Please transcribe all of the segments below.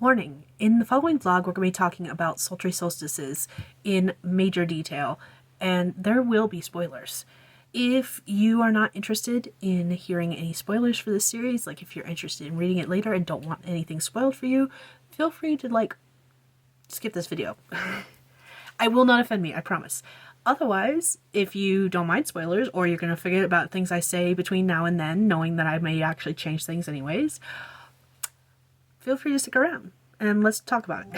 Warning, in the following vlog we're going to be talking about Sultry Solstices in major detail, and there will be spoilers. If you are not interested in hearing any spoilers for this series, like if you're interested in reading it later and don't want anything spoiled for you, feel free to skip this video. I will not offend me, I promise. Otherwise, if you don't mind spoilers, or you're going to forget about things I say between now and then, knowing that I may actually change things anyways, feel free to stick around and let's talk about it.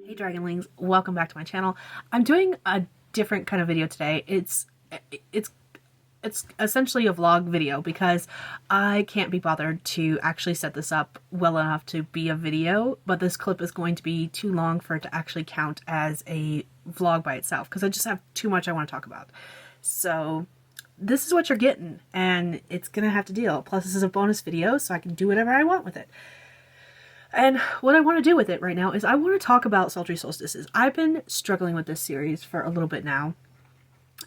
Hey Dragonlings, welcome back to my channel. I'm doing a different kind of video today. It's essentially a vlog video because I can't be bothered to actually set this up well enough to be a video, but this clip is going to be too long for it to actually count as a vlog by itself because I just have too much I want to talk about. So this is what you're getting, and it's gonna have to deal. Plus this is a bonus video, so I can do whatever I want with it. And what I want to do with it right now is I want to talk about Sultry Solstices. I've been struggling with this series for a little bit now,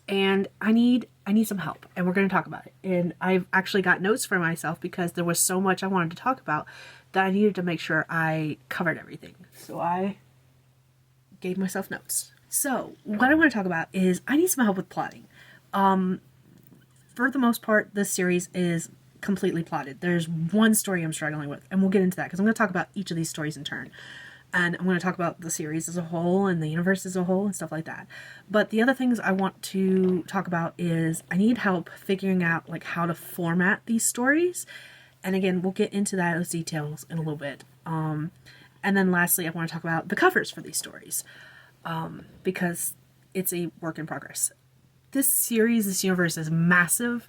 and I need some help, and we're going to talk about it. And I've actually got notes for myself because there was so much I wanted to talk about that I needed to make sure I covered everything. So I gave myself notes. So what I want to talk about is I need some help with plotting. For the most part, this series is completely plotted. There's one story I'm struggling with, and we'll get into that because I'm going to talk about each of these stories in turn. And I'm going to talk about the series as a whole and the universe as a whole and stuff like that. But the other things I want to talk about is I need help figuring out how to format these stories. And again, we'll get into those details in a little bit. And then lastly, I want to talk about the covers for these stories because it's a work in progress. This series, this universe is massive,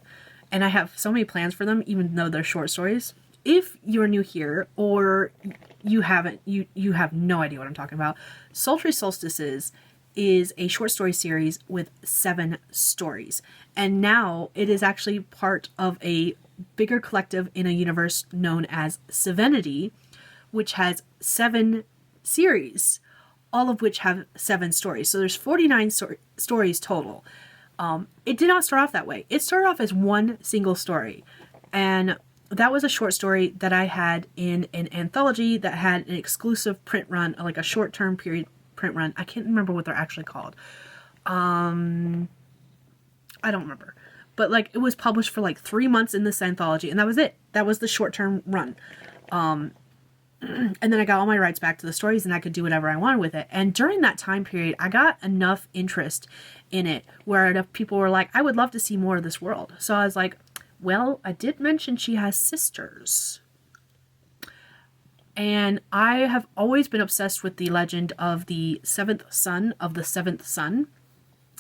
and I have so many plans for them, even though they're short stories. If you're new here, or you haven't, you have no idea what I'm talking about, Sultry Solstices is a short story series with 7 stories. And now it is actually part of a bigger collective in a universe known as Sevenity, which has 7 series, all of which have 7 stories. So there's 49 stories total. It did not start off that way. It started off as one single story, and that was a short story that I had in an anthology that had an exclusive print run, like a short-term period print run. I can't remember what they're actually called. I don't remember. But it was published for 3 months in this anthology, and that was it. That was the short-term run. And then I got all my rights back to the stories, and I could do whatever I wanted with it. And during that time period, I got enough interest in it where enough people were like, I would love to see more of this world. So I was like, well, I did mention she has sisters. And I have always been obsessed with the legend of the 7th son of the 7th son,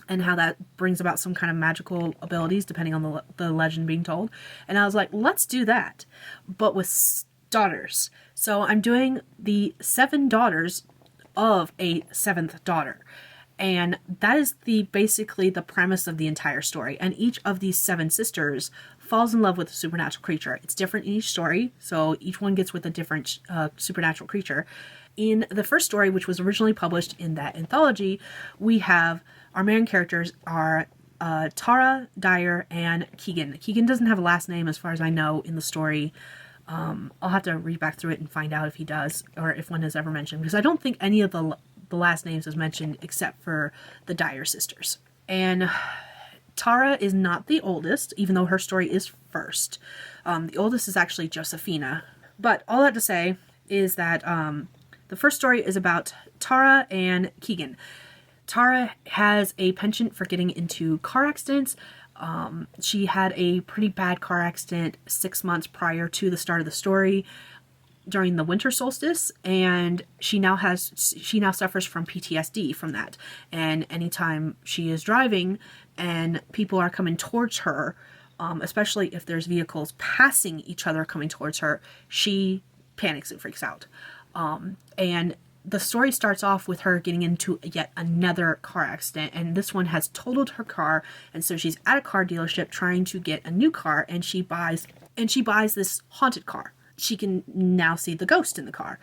and how that brings about some kind of magical abilities depending on the legend being told. And I was like, let's do that, but with daughters. So I'm doing the 7 daughters of a 7th daughter. And that is basically the premise of the entire story. And each of these 7 sisters falls in love with a supernatural creature. It's different in each story, so each one gets with a different supernatural creature. In the first story, which was originally published in that anthology, we have our main characters are Tara, Dyer, and Keegan. Keegan doesn't have a last name as far as I know in the story. I'll have to read back through it and find out if he does, or if one is ever mentioned, because I don't think any of the last names is mentioned except for the Dyer sisters. And Tara is not the oldest, even though her story is first. The oldest is actually Josephina. But all that to say is that the first story is about Tara and Keegan. Tara has a penchant for getting into car accidents. She had a pretty bad car accident 6 months prior to the start of the story during the winter solstice, and she now suffers from PTSD from that. And anytime she is driving and people are coming towards her, especially if there's vehicles passing each other coming towards her, she panics and freaks out. And the story starts off with her getting into yet another car accident, and this one has totaled her car, and so she's at a car dealership trying to get a new car, and she buys this haunted car. She can now see the ghost in the car.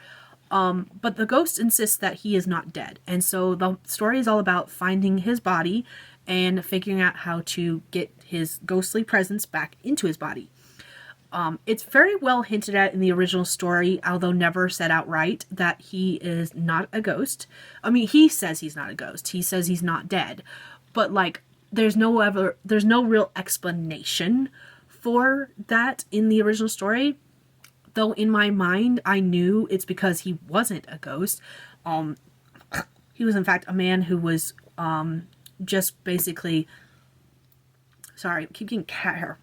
But the ghost insists that he is not dead, and so the story is all about finding his body and figuring out how to get his ghostly presence back into his body. It's very well hinted at in the original story, although never said outright, that he is not a ghost. I mean, he says he's not a ghost. He says he's not dead. But, like, there's no real explanation for that in the original story. Though in my mind, I knew it's because he wasn't a ghost. He was, in fact, a man who was just basically... Sorry, I keep getting cat hair.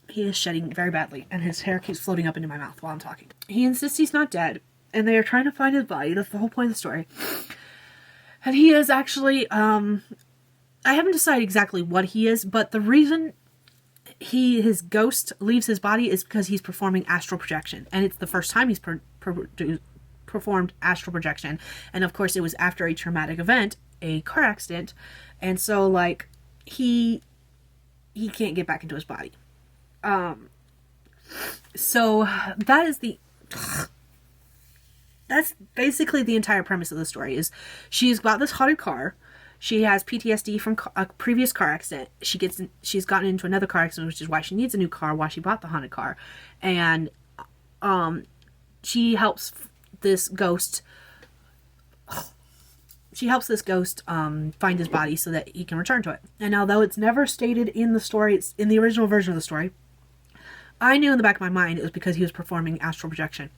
He is shedding very badly, and his hair keeps floating up into my mouth while I'm talking. He insists he's not dead, and they are trying to find his body. That's the whole point of the story. And he is actually, I haven't decided exactly what he is, but the reason his ghost leaves his body is because he's performing astral projection. And it's the first time he's performed astral projection. And of course, it was after a traumatic event, a car accident. And so, like, he can't get back into his body. So that's basically the entire premise of the story. Is she's got this haunted car. She has PTSD from a previous car accident. She's gotten into another car accident, which is why she needs a new car, why she bought the haunted car. And she helps this ghost find his body so that he can return to it. And although it's never stated in the story, it's in the original version of the story, I knew in the back of my mind it was because he was performing astral projection.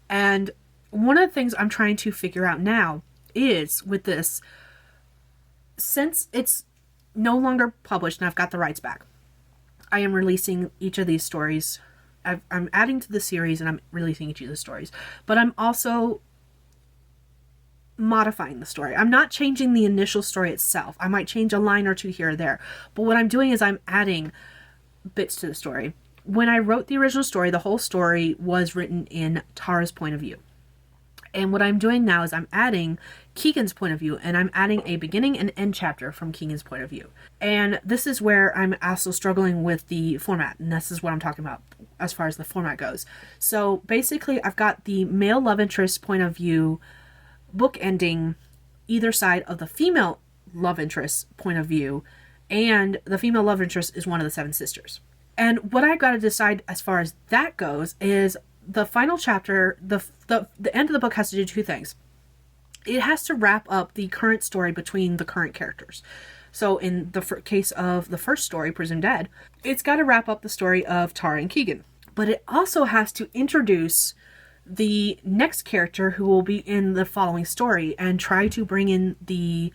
And one of the things I'm trying to figure out now is, with this, since it's no longer published and I've got the rights back, I am releasing each of these stories. I'm adding to the series and I'm releasing each of the stories. But I'm also modifying the story. I'm not changing the initial story itself. I might change a line or two here or there. But what I'm doing is I'm adding bits to the story. When I wrote the original story, the whole story was written in Tara's point of view. And what I'm doing now is I'm adding Keegan's point of view, and I'm adding a beginning and end chapter from Keegan's point of view. And this is where I'm also struggling with the format, and this is what I'm talking about as far as the format goes. So basically, I've got the male love interest point of view book ending either side of the female love interest point of view, and the female love interest is one of the seven sisters. And what I got to decide as far as that goes is the final chapter, the end of the book has to do two things. It has to wrap up the current story between the current characters. So in the case of the first story, Presumed Dead, it's got to wrap up the story of Tara and Keegan. But it also has to introduce the next character who will be in the following story and try to bring in the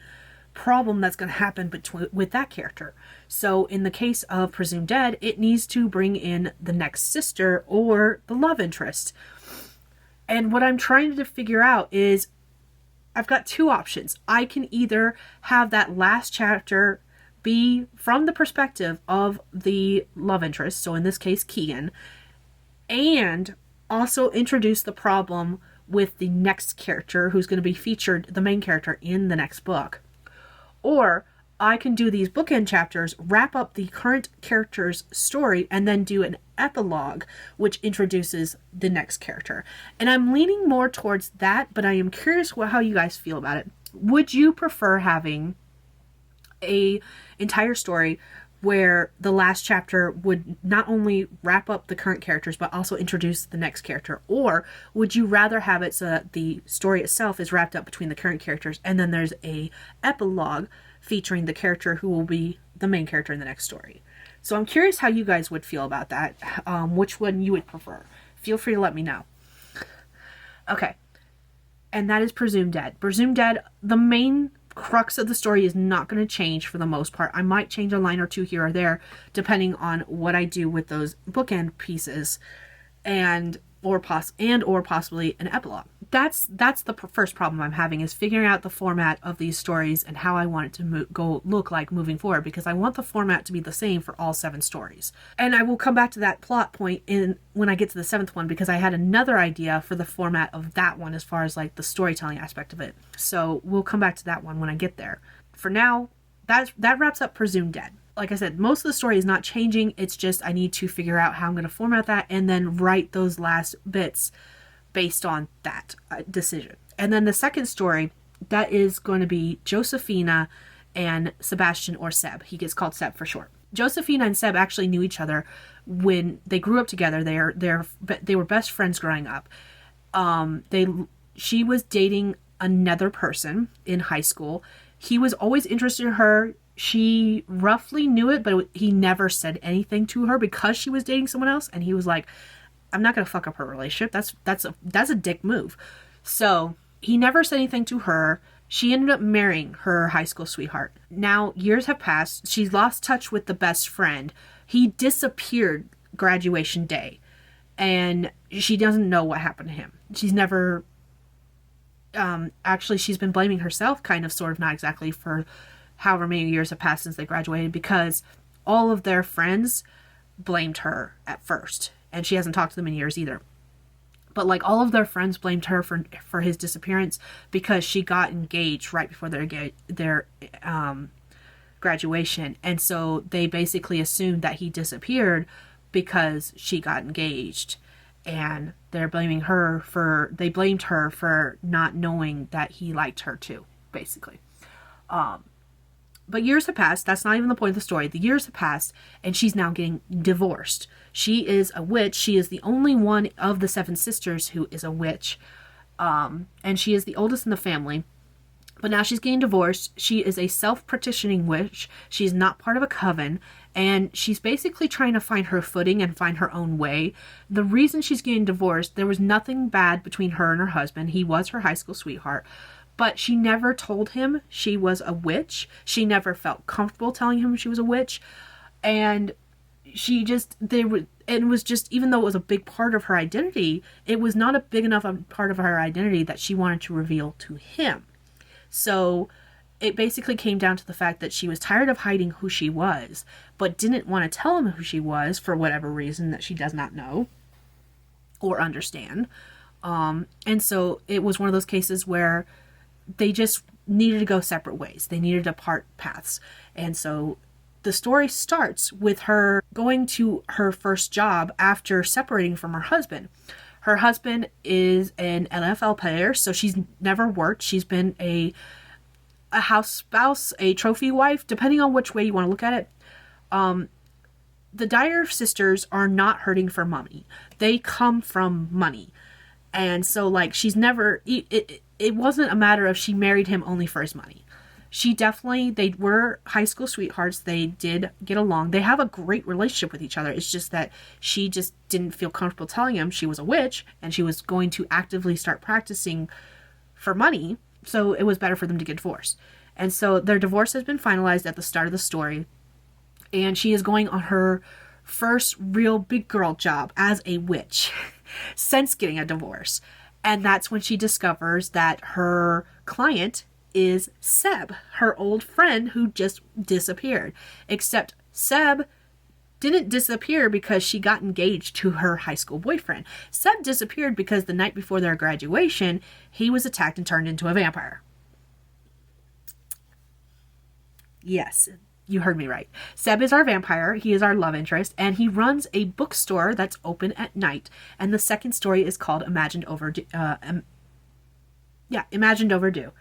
problem that's going to happen with that character. So in the case of Presumed Dead, it needs to bring in the next sister or the love interest. And what I'm trying to figure out is I've got two options. I can either have that last chapter be from the perspective of the love interest, so in this case Keegan, and also introduce the problem with the next character who's going to be featured, the main character, in the next book. Or I can do these bookend chapters, wrap up the current character's story, and then do an epilogue, which introduces the next character. And I'm leaning more towards that, but I am curious how you guys feel about it. Would you prefer having an entire story where the last chapter would not only wrap up the current characters, but also introduce the next character? Or would you rather have it so that the story itself is wrapped up between the current characters, and then there's a epilogue featuring the character who will be the main character in the next story? So I'm curious how you guys would feel about that. Which one you would prefer. Feel free to let me know. Okay. And that is Presumed Dead. Presumed Dead, the main crux of the story is not going to change for the most part. I might change a line or two here or there depending on what I do with those bookend pieces or possibly an epilogue. That's the first problem I'm having, is figuring out the format of these stories and how I want it to look like moving forward, because I want the format to be the same for all 7 stories. And I will come back to that plot point when I get to the 7th one, because I had another idea for the format of that one as far as like the storytelling aspect of it. So we'll come back to that one when I get there. For now, that wraps up Presumed Dead. Like I said, most of the story is not changing. It's just I need to figure out how I'm going to format that and then write those last bits based on that decision. And then the second story, that is going to be Josephina and Sebastian, or Seb. He gets called Seb for short. Josephina and Seb actually knew each other when they grew up together. They were best friends growing up. She was dating another person in high school. He was always interested in her. She roughly knew it, but he never said anything to her because she was dating someone else. And he was like, I'm not going to fuck up her relationship. That's a dick move. So he never said anything to her. She ended up marrying her high school sweetheart. Now, years have passed. She's lost touch with the best friend. He disappeared graduation day. And she doesn't know what happened to him. She's never... actually, she's been blaming herself, kind of, sort of, not exactly, for however many years have passed since they graduated, because all of their friends blamed her at first. And she hasn't talked to them in years either. But, like, all of their friends blamed her for his disappearance because she got engaged right before their graduation. And so they basically assumed that he disappeared because she got engaged. And they blamed her for not knowing that he liked her too, basically. But years have passed. That's not even the point of the story. The years have passed, and she's now getting divorced. She is a witch. She is the only one of the 7 sisters who is a witch. And she is the oldest in the family. But now she's getting divorced. She is a self-petitioning witch. She's not part of a coven. And she's basically trying to find her footing and find her own way. The reason she's getting divorced, there was nothing bad between her and her husband. He was her high school sweetheart. But she never told him she was a witch. She never felt comfortable telling him she was a witch. And it was just, even though it was a big part of her identity, it was not a big enough part of her identity that she wanted to reveal to him. So it basically came down to the fact that she was tired of hiding who she was, but didn't want to tell him who she was for whatever reason that she does not know or understand. And so it was one of those cases where they just needed to go separate ways. They needed to part paths. And so the story starts with her going to her first job after separating from her husband. Her husband is an NFL player, so she's never worked. She's been a house spouse, a trophy wife, depending on which way you want to look at it. The Dyer sisters are not hurting for money. They come from money. And so, like, she's never... It wasn't a matter of she married him only for his money. They were high school sweethearts. They did get along. They have a great relationship with each other. It's just that she just didn't feel comfortable telling him she was a witch and she was going to actively start practicing for money. So it was better for them to get divorced. And so their divorce has been finalized at the start of the story. And she is going on her first real big girl job as a witch since getting a divorce. And that's when she discovers that her client is Seb, her old friend who just disappeared. Except Seb didn't disappear because she got engaged to her high school boyfriend. Seb disappeared because the night before their graduation, he was attacked and turned into a vampire. Yes, you heard me right. Seb is our vampire. He is our love interest, and he runs a bookstore that's open at night. And the second story is called Imagined Overdue. Imagined Overdue.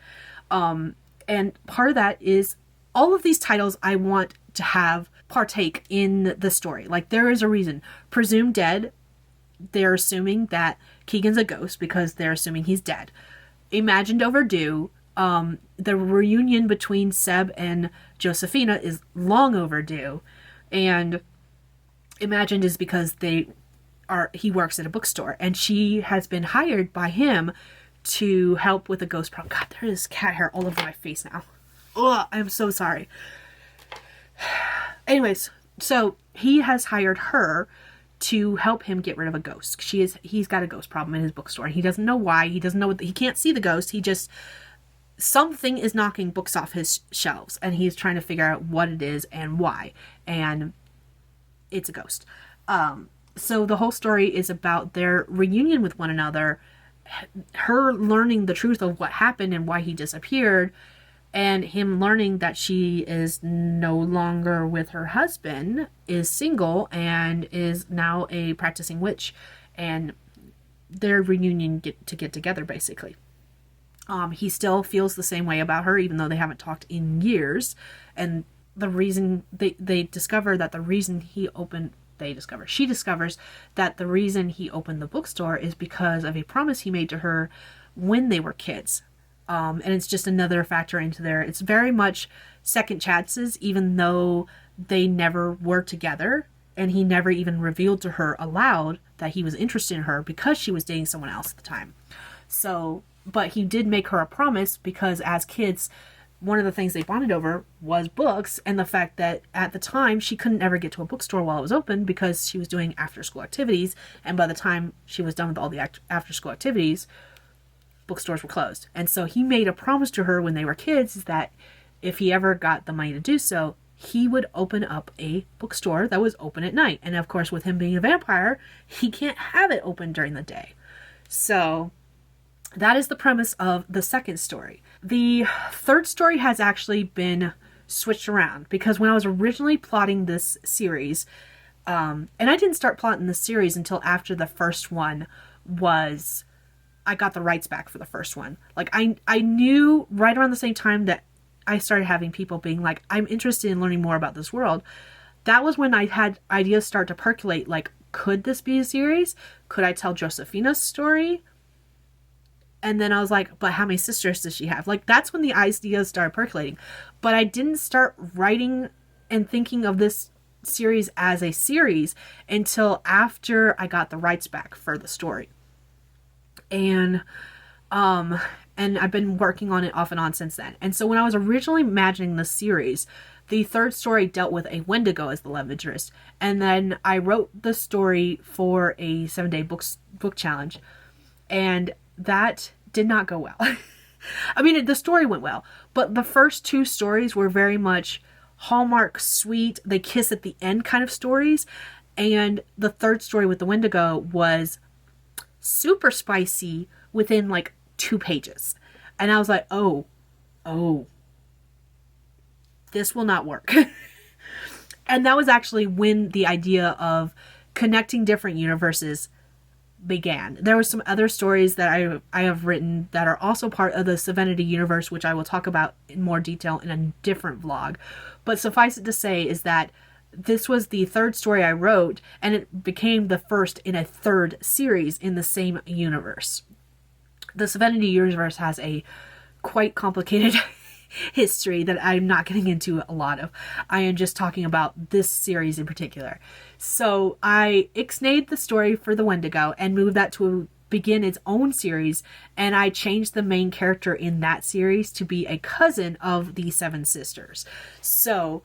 And part of that is all of these titles I want to have partake in the story. Like, there is a reason. Presumed Dead, they're assuming that Keegan's a ghost because they're assuming he's dead. Imagined Overdue, the reunion between Seb and Josephina is long overdue. And Imagined is because he works at a bookstore and she has been hired by him to help with a ghost problem. God, there is cat hair all over my face now. Ugh, I'm so sorry. Anyways, so he has hired her to help him get rid of a ghost. He's got a ghost problem in his bookstore. He doesn't know why. He doesn't know he can't see the ghost. Something is knocking books off his shelves and he's trying to figure out what it is and why. And it's a ghost. So the whole story is about their reunion with one another, her learning the truth of what happened and why he disappeared, and him learning that she is no longer with her husband, is single, and is now a practicing witch, and their reunion get together, basically. He still feels the same way about her, even though they haven't talked in years, and the reason they discover that the reason he opened she discovers that the reason he opened the bookstore is because of a promise he made to her when they were kids. And it's just another factor into there. It's very much second chances, even though they never were together. And he never even revealed to her aloud that he was interested in her because she was dating someone else at the time. So, but he did make her a promise because as kids, one of the things they bonded over was books, and the fact that at the time she couldn't ever get to a bookstore while it was open because she was doing after school activities, and by the time she was done with all the after school activities, bookstores were closed. And so he made a promise to her when they were kids is that if he ever got the money to do so, he would open up a bookstore that was open at night. And of course, with him being a vampire, he can't have it open during the day. So that is the premise of the second story. The third story has actually been switched around because when I was originally plotting this series, and I didn't start plotting this series until after the first one was, I got the rights back for the first one. Like I knew right around the same time that I started having people being like, I'm interested in learning more about this world. That was when I had ideas start to percolate. Like, could this be a series? Could I tell Josefina's story? And then I was like, but how many sisters does she have? Like, that's when the ideas started percolating. But I didn't start writing and thinking of this series as a series until after I got the rights back for the story. And I've been working on it off and on since then. And so when I was originally imagining the series, the third story dealt with a Wendigo as the love interest. And then I wrote the story for a 7-day book challenge. And that did not go well. I mean, the story went well, but the first two stories were very much Hallmark sweet, they kiss at the end kind of stories. And the third story with the Wendigo was super spicy within like 2 pages. And I was like, oh, this will not work. And that was actually when the idea of connecting different universes began. There were some other stories that I have written that are also part of the Sevenity universe, which I will talk about in more detail in a different vlog. But suffice it to say is that this was the third story I wrote, and it became the first in a third series in the same universe. The Sevenity universe has a quite complicated history that I'm not getting into a lot of. I am just talking about this series in particular. So I ixnayed the story for the Wendigo and moved that to begin its own series, and I changed the main character in that series to be a cousin of the 7 sisters. So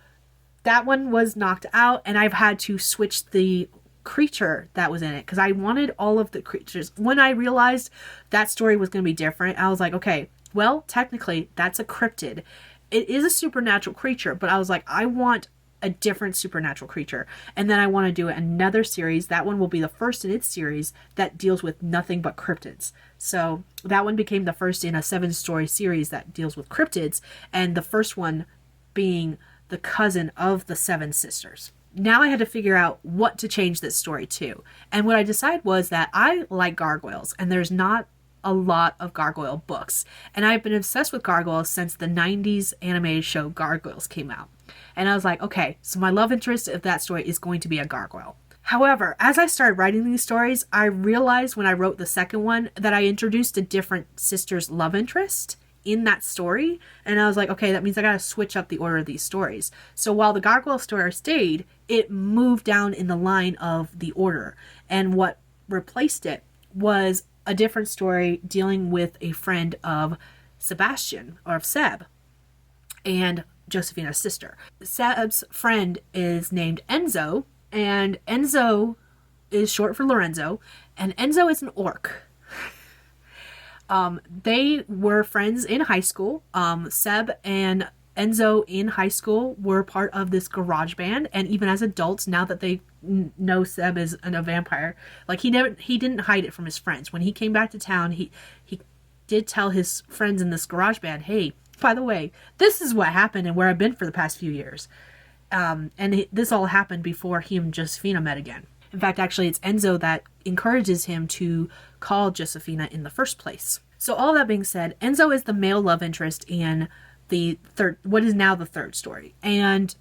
that one was knocked out, and I've had to switch the creature that was in it because I wanted all of the creatures. When I realized that story was going to be different, I was like, okay, well, technically that's a cryptid. It is a supernatural creature, but I was like, I want a different supernatural creature. And then I want to do another series. That one will be the first in its series that deals with nothing but cryptids. So that one became the first in a 7-story series that deals with cryptids, and the first one being the cousin of the 7 sisters. Now I had to figure out what to change this story to. And what I decided was that I like gargoyles, and there's not a lot of gargoyle books. And I've been obsessed with gargoyles since the 90s animated show Gargoyles came out. And I was like, okay, so my love interest of that story is going to be a gargoyle. However, as I started writing these stories, I realized when I wrote the second one that I introduced a different sister's love interest in that story. And I was like, okay, that means I gotta switch up the order of these stories. So while the gargoyle story stayed, it moved down in the line of the order. And what replaced it was a different story dealing with a friend of Sebastian, or of Seb, and Josefina's sister. Seb's friend is named Enzo, and Enzo is short for Lorenzo, and Enzo is an orc. They were friends in high school. Seb and Enzo in high school were part of this garage band, and even as adults, now that they know Seb is a vampire, like he didn't hide it from his friends. When he came back to town, he did tell his friends in this garage band, hey, by the way, this is what happened and where I've been for the past few years. This all happened before he and Josefina met again. In fact, actually, it's Enzo that encourages him to call Josefina in the first place. So all that being said, Enzo is the male love interest in what is now the third story. And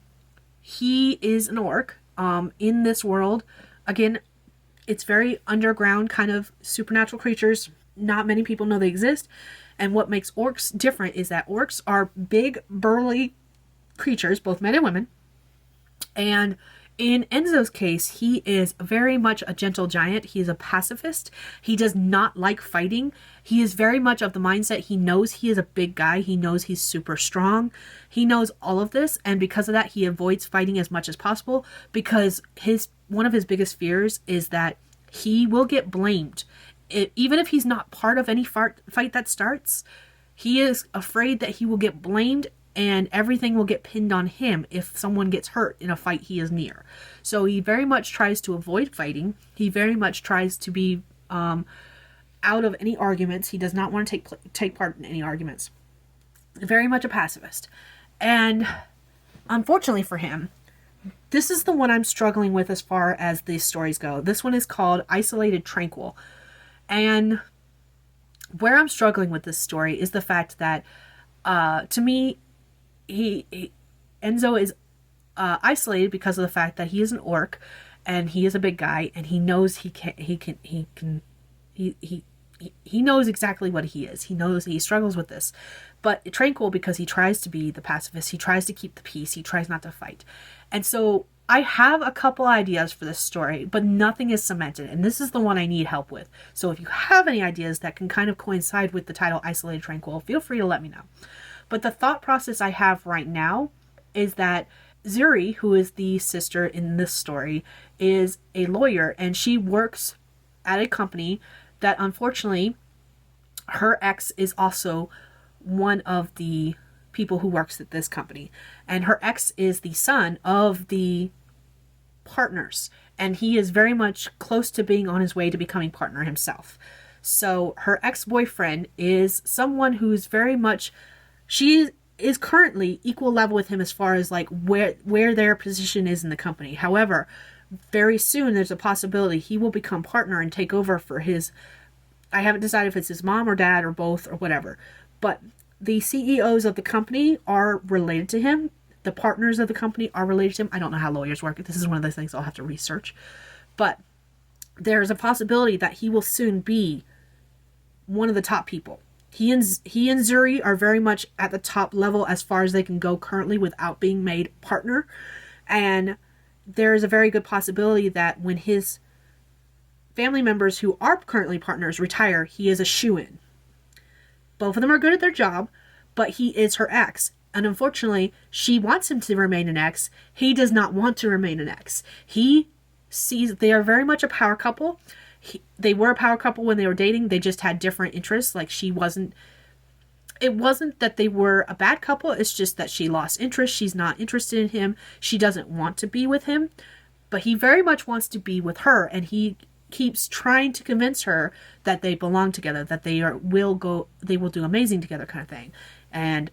he is an orc, in this world. Again, it's very underground kind of supernatural creatures. Not many people know they exist. And what makes orcs different is that orcs are big, burly creatures, both men and women. And in Enzo's case, he is very much a gentle giant. He is a pacifist. He does not like fighting. He is very much of the mindset. He knows he is a big guy. He knows he's super strong. He knows all of this. And because of that, he avoids fighting as much as possible, because one of his biggest fears is that he will get blamed. Even if he's not part of any fight that starts, he is afraid that he will get blamed and everything will get pinned on him if someone gets hurt in a fight he is near. So he very much tries to avoid fighting. He very much tries to be out of any arguments. He does not want to take part in any arguments. Very much a pacifist. And unfortunately for him, this is the one I'm struggling with as far as these stories go. This one is called Isolated Tranquil. And where I'm struggling with this story is the fact that, to me, Enzo is isolated because of the fact that he is an orc and he is a big guy and he knows he knows exactly what he is. He knows he struggles with this. But Tranquil, because he tries to be the pacifist, he tries to keep the peace, he tries not to fight. And so I have a couple ideas for this story, but nothing is cemented, and this is the one I need help with. So if you have any ideas that can kind of coincide with the title Isolated Tranquil, feel free to let me know. But the thought process I have right now is that Zuri, who is the sister in this story, is a lawyer, and she works at a company that, unfortunately, her ex is also one of the people who works at this company. And her ex is the son of the partners, and he is very much close to being on his way to becoming partner himself. So her ex-boyfriend is someone who's very much... She is currently equal level with him as far as like where their position is in the company. However, very soon there's a possibility he will become partner and take over for his... I haven't decided if it's his mom or dad or both or whatever. But the CEOs of the company are related to him. The partners of the company are related to him. I don't know how lawyers work. This is one of those things I'll have to research. But there's a possibility that he will soon be one of the top people. He and Zuri are very much at the top level as far as they can go currently without being made partner. And there is a very good possibility that when his family members who are currently partners retire, he is a shoo-in. Both of them are good at their job, but he is her ex. And unfortunately, she wants him to remain an ex. He does not want to remain an ex. He sees they are very much a power couple. They were a power couple when they were dating. They just had different interests. Like it wasn't that they were a bad couple. It's just that she lost interest. She's not interested in him. She doesn't want to be with him. But he very much wants to be with her. And he keeps trying to convince her that they belong together, that they will do amazing together kind of thing. And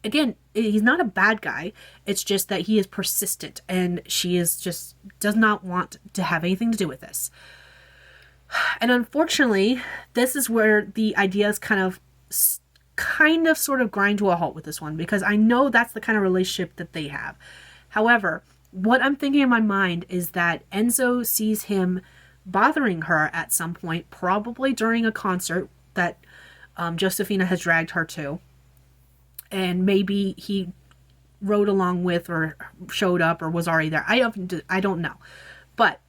again, he's not a bad guy. It's just that he is persistent and she is just does not want to have anything to do with this. And unfortunately, this is where the ideas kind of sort of grind to a halt with this one, because I know that's the kind of relationship that they have. However, what I'm thinking in my mind is that Enzo sees him bothering her at some point, probably during a concert that Josefina has dragged her to. And maybe he rode along with or showed up or was already there. I don't know. But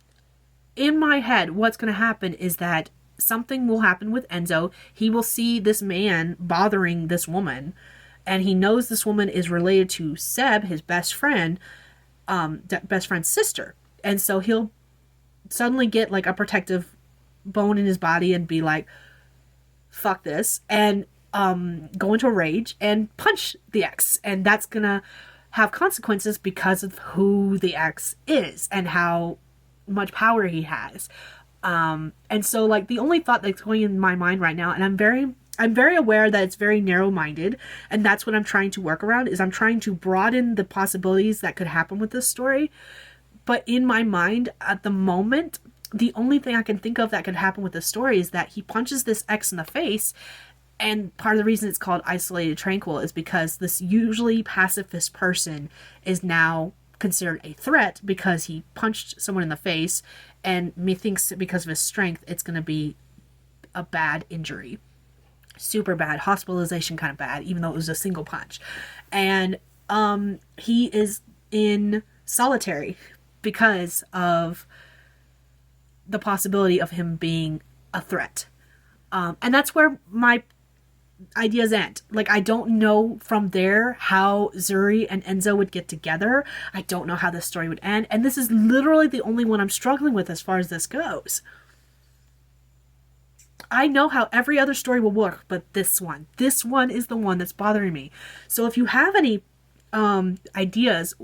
in my head, what's going to happen is that something will happen with Enzo. He will see this man bothering this woman, and he knows this woman is related to Seb, his best friend, best friend's sister. And so he'll suddenly get like a protective bone in his body and be like, fuck this, and go into a rage and punch the ex. And that's gonna have consequences because of who the ex is and how much power he has. And so like the only thought that's going in my mind right now, and I'm very aware that it's very narrow-minded, and that's what I'm trying to work around, is I'm trying to broaden the possibilities that could happen with this story. But in my mind, at the moment, the only thing I can think of that could happen with this story is that he punches this ex in the face, and part of the reason it's called Isolated Tranquil is because this usually pacifist person is now considered a threat because he punched someone in the face, and methinks because of his strength, it's going to be a bad injury. Super bad, hospitalization kind of bad, even though it was a single punch. And he is in solitary because of the possibility of him being a threat. And that's where my ideas end. Like, I don't know from there how Zuri and Enzo would get together. I don't know how this story would end. And this is literally the only one I'm struggling with as far as this goes. I know how every other story will work, but this one is the one that's bothering me. So if you have any ideas,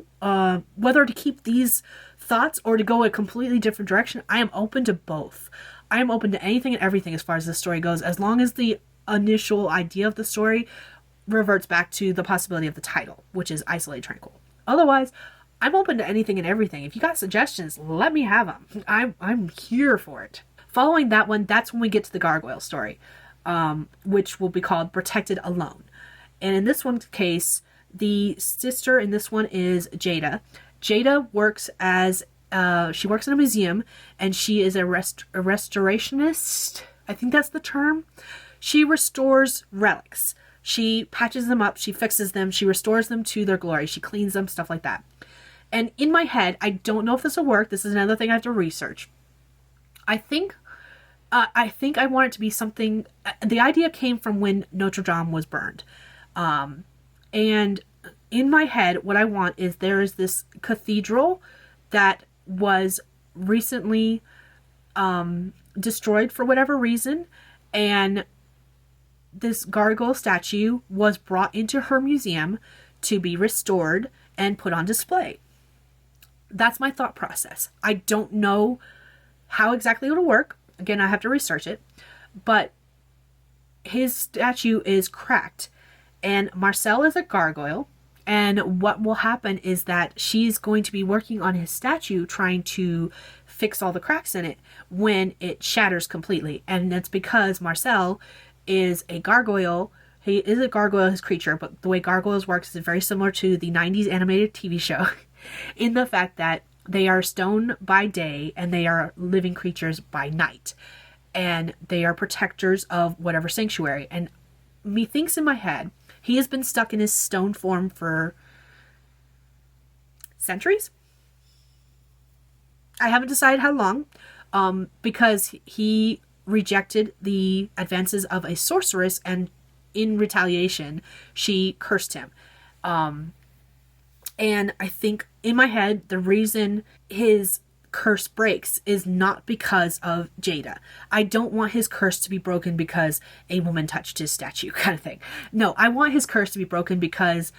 whether to keep these thoughts or to go a completely different direction, I am open to both. I am open to anything and everything as far as this story goes, as long as the initial idea of the story reverts back to the possibility of the title, which is Isolate Tranquil. Otherwise, I'm open to anything and everything. If you got suggestions, let me have them. I'm here for it. Following that one, that's when we get to the gargoyle story, which will be called Protected Alone. And in this one's case, the sister in this one is Jada. Jada works as she works in a museum, and she is a restorationist. I think that's the term. She restores relics. She patches them up, she fixes them, she restores them to their glory, she cleans them, stuff like that. And in my head, I don't know if this will work. This is another thing I have to research. I think I want it to be something. The idea came from when Notre Dame was burned, and in my head, what I want is there is this cathedral that was recently destroyed for whatever reason, and this gargoyle statue was brought into her museum to be restored and put on display. That's my thought process. I don't know how exactly it'll work. Again, I have to research it. But his statue is cracked. And Marcel is a gargoyle. And what will happen is that she's going to be working on his statue, trying to fix all the cracks in it when it shatters completely. And that's because Marcel is a gargoyle. He is a gargoyle, his creature, but the way gargoyles works is very similar to the 90s animated TV show in the fact that they are stone by day and they are living creatures by night. And they are protectors of whatever sanctuary. And methinks in my head, he has been stuck in his stone form for centuries. I haven't decided how long, because he rejected the advances of a sorceress, and in retaliation, she cursed him. And I think in my head, the reason his curse breaks is not because of Jada. I don't want his curse to be broken because a woman touched his statue, kind of thing. No, I want his curse to be broken because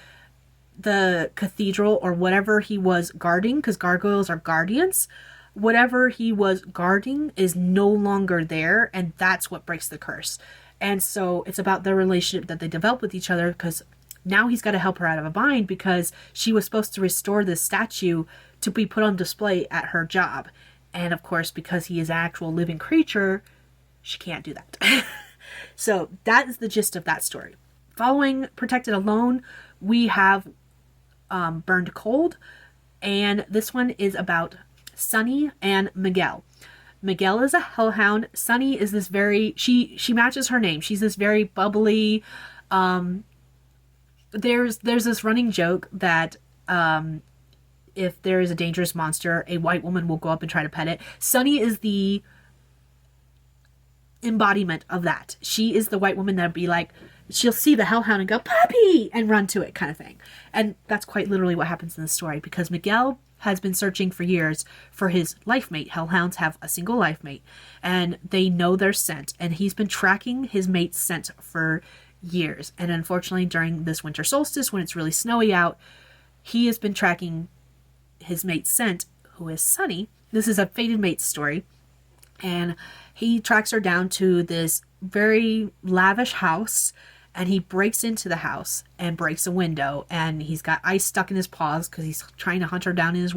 the cathedral or whatever he was guarding, because gargoyles are guardians, whatever he was guarding is no longer there, and that's what breaks the curse. And so it's about the relationship that they develop with each other, because now he's got to help her out of a bind because she was supposed to restore this statue to be put on display at her job. And of course, because he is an actual living creature, she can't do that. So that is the gist of that story. Following Protected Alone, we have Burned Cold. And this one is about Sunny and Miguel. Miguel is a hellhound. Sunny is this very... She matches her name. She's this very bubbly... There's this running joke that if there is a dangerous monster, a white woman will go up and try to pet it. Sunny is the embodiment of that. She is the white woman that'll be like, she'll see the hellhound and go, puppy, and run to it, kind of thing. And that's quite literally what happens in the story, because Miguel has been searching for years for his life mate. Hellhounds have a single life mate, and they know their scent, and he's been tracking his mate's scent for years. And unfortunately, during this winter solstice, when it's really snowy out, he has been tracking his mate's scent, who is Sunny. This is a fated mate story, and he tracks her down to this very lavish house, and he breaks into the house and breaks a window, and he's got ice stuck in his paws because he's trying to hunt her down in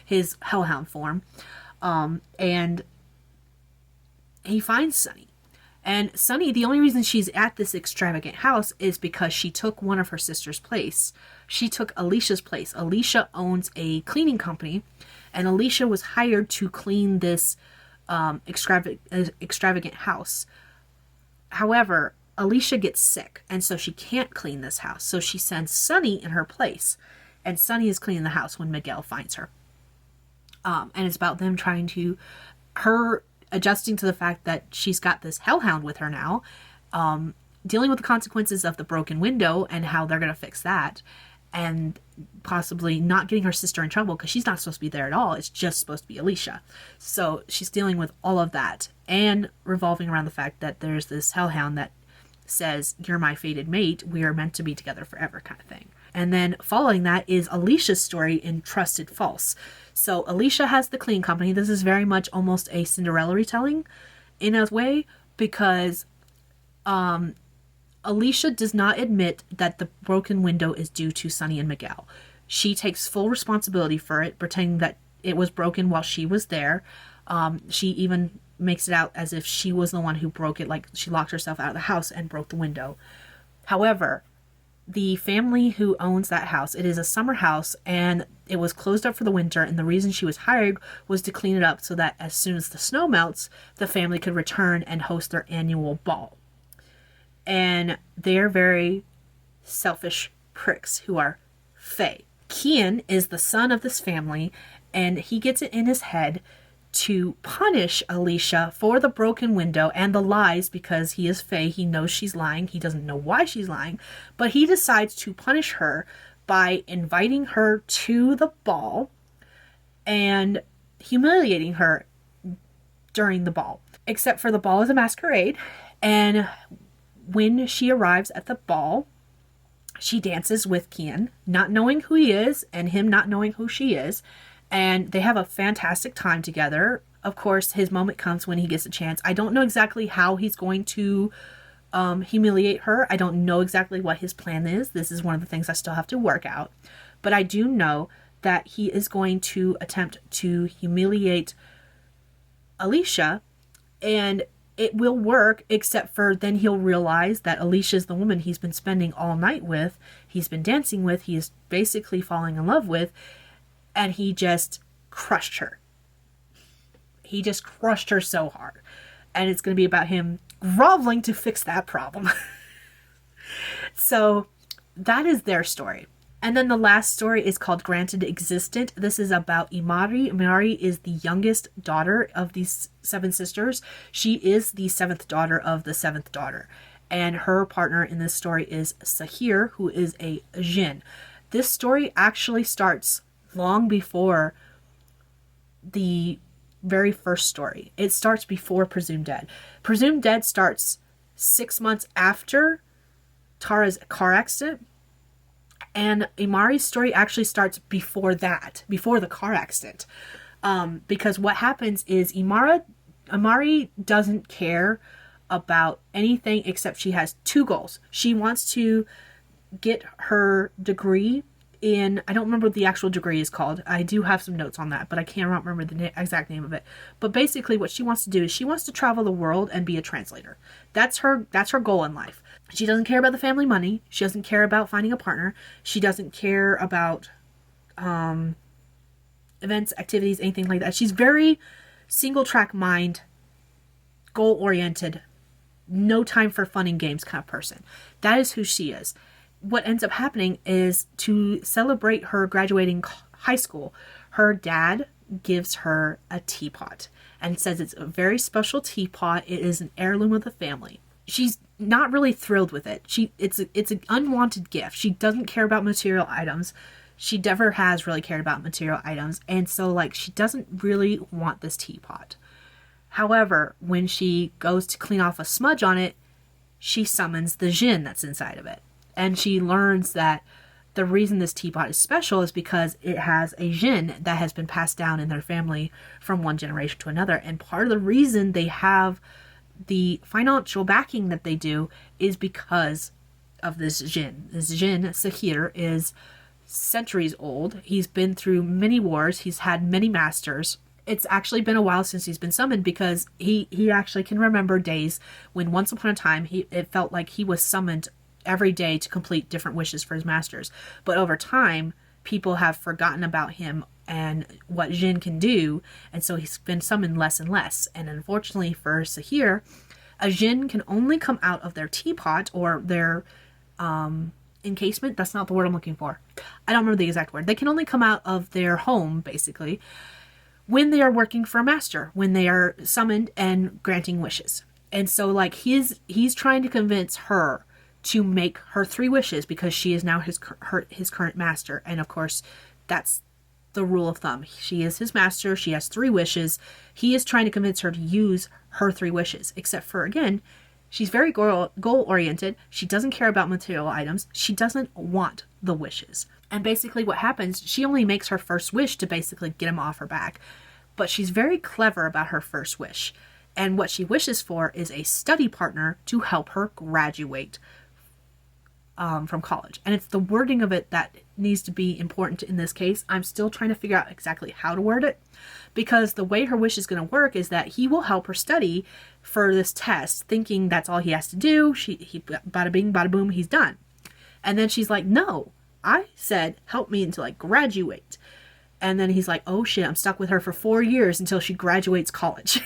his hellhound form. And he finds Sunny, And Sunny, the only reason she's at this extravagant house is because she took one of her sister's place. She took Alicia's place. Alicia owns a cleaning company, and Alicia was hired to clean this extravagant house. However, Alicia gets sick, and so she can't clean this house. So she sends Sunny in her place, and Sunny is cleaning the house when Miguel finds her. And it's about them her adjusting to the fact that she's got this hellhound with her now, dealing with the consequences of the broken window and how they're going to fix that, and possibly not getting her sister in trouble because she's not supposed to be there at all. It's just supposed to be Alicia. So she's dealing with all of that and revolving around the fact that there's this hellhound that says, "You're my fated mate. We are meant to be together forever," kind of thing. And then following that is Alicia's story in Trusted False. So Alicia has the clean company. This is very much almost a Cinderella retelling in a way, because Alicia does not admit that the broken window is due to Sunny and Miguel. She takes full responsibility for it, pretending that it was broken while she was there. She even makes it out as if she was the one who broke it, like she locked herself out of the house and broke the window. However, the family who owns that house, it is a summer house, and it was closed up for the winter, and the reason she was hired was to clean it up so that as soon as the snow melts, the family could return and host their annual ball. And they're very selfish pricks who are fae. Kian is the son of this family, and he gets it in his head to punish Alicia for the broken window and the lies, because he is fae. He knows she's lying. He doesn't know why she's lying, but he decides to punish her by inviting her to the ball and humiliating her during the ball. Except for the ball is a masquerade, and when she arrives at the ball, she dances with Kian, not knowing who he is and him not knowing who she is. And they have a fantastic time together. Of course, his moment comes when he gets a chance. I don't know exactly how he's going to humiliate her. I don't know exactly what his plan is. This is one of the things I still have to work out. But I do know that he is going to attempt to humiliate Alicia, and it will work, except for then he'll realize that Alicia is the woman he's been spending all night with, he's been dancing with, he is basically falling in love with, and he just crushed her. He just crushed her so hard. And it's going to be about him groveling to fix that problem. So that is their story. And then the last story is called Granted Existent. This is about Imari. Imari is the youngest daughter of these 7 sisters. She is the 7th daughter of the 7th daughter. And her partner in this story is Sahir, who is a jinn. This story actually starts long before the very first story. It starts before Presumed Dead. Presumed Dead starts 6 months after Tara's car accident, and Imari's story actually starts before that, before the car accident. Because what happens is Imari doesn't care about anything except she has 2 goals. She wants to get her degree in, I don't remember what the actual degree is called. I do have some notes on that, but I can't remember the exact name of it. But basically what she wants to do is she wants to travel the world and be a translator. That's her goal in life. She doesn't care about the family money. She doesn't care about finding a partner. She doesn't care about events, activities, anything like that. She's very single track mind, goal oriented, no time for fun and games kind of person. That is who she is. What ends up happening is, to celebrate her graduating high school, her dad gives her a teapot and says it's a very special teapot. It is an heirloom of the family. She's not really thrilled with it. It's an unwanted gift. She doesn't care about material items. She never has really cared about material items. And so she doesn't really want this teapot. However, when she goes to clean off a smudge on it, she summons the jinn that's inside of it. And she learns that the reason this teapot is special is because it has a jinn that has been passed down in their family from one generation to another. And part of the reason they have the financial backing that they do is because of this jinn. This jinn, Sahir, is centuries old. He's been through many wars. He's had many masters. it's actually been a while since he's been summoned, because he actually can remember days when once upon a time it felt like he was summoned every day to complete different wishes for his masters. But over time, people have forgotten about him and what Jin can do, and so he's been summoned less and less. And unfortunately for Sahir, a Jin can only come out of their teapot or their encasement. That's not the word I'm looking for. I don't remember the exact word. They can only come out of their home, basically, when they are working for a master, when they are summoned and granting wishes. And so, like, he's trying to convince her to make her 3 wishes, because she is now his current master. And of course, that's the rule of thumb. She is his master. She has 3 wishes. He is trying to convince her to use her 3 wishes, except for, again, she's very goal-oriented. She doesn't care about material items. She doesn't want the wishes. And basically what happens, she only makes her first wish to basically get him off her back. But she's very clever about her first wish. And what she wishes for is a study partner to help her graduate from college. And it's the wording of it that needs to be important in this case. I'm still trying to figure out exactly how to word it, because the way her wish is going to work is that he will help her study for this test, thinking that's all he has to do. He bada bing, bada boom, he's done. And then she's like, no, I said help me until I graduate. And then he's like, oh shit, I'm stuck with her for 4 years until she graduates college.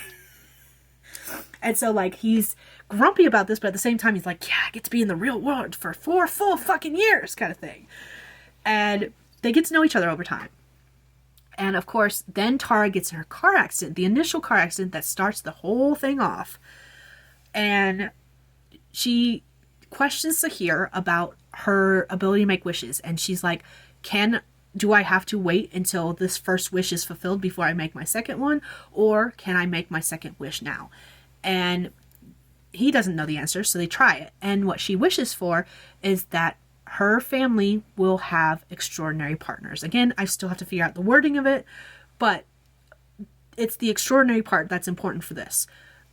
And so, like, he's grumpy about this, but at the same time, he's like, yeah, I get to be in the real world for 4 full fucking years, kind of thing. And they get to know each other over time. And of course, then Tara gets in her car accident, the initial car accident that starts the whole thing off. And she questions Sahir about her ability to make wishes. And she's like, do I have to wait until this first wish is fulfilled before I make my second one? Or can I make my second wish now? And he doesn't know the answer, so they try it. And what she wishes for is that her family will have extraordinary partners. Again, I still have to figure out the wording of it, but it's the extraordinary part that's important for this.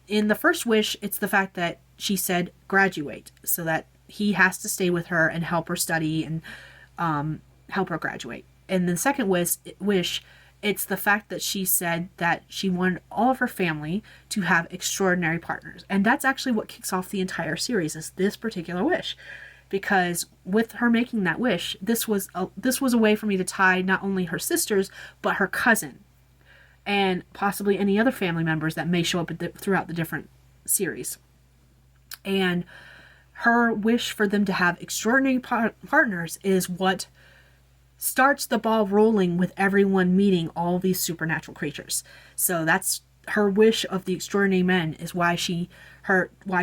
In the first wish, it's the fact that she said graduate, so that he has to stay with her and help her study and help her graduate. And the second wish, it's the fact that she said that she wanted all of her family to have extraordinary partners. And that's actually what kicks off the entire series, is this particular wish. Because with her making that wish, this was a way for me to tie not only her sisters, but her cousin. And possibly any other family members that may show up throughout the different series. And her wish for them to have extraordinary partners is what starts the ball rolling with everyone meeting all these supernatural creatures. So that's her wish of the extraordinary men, is why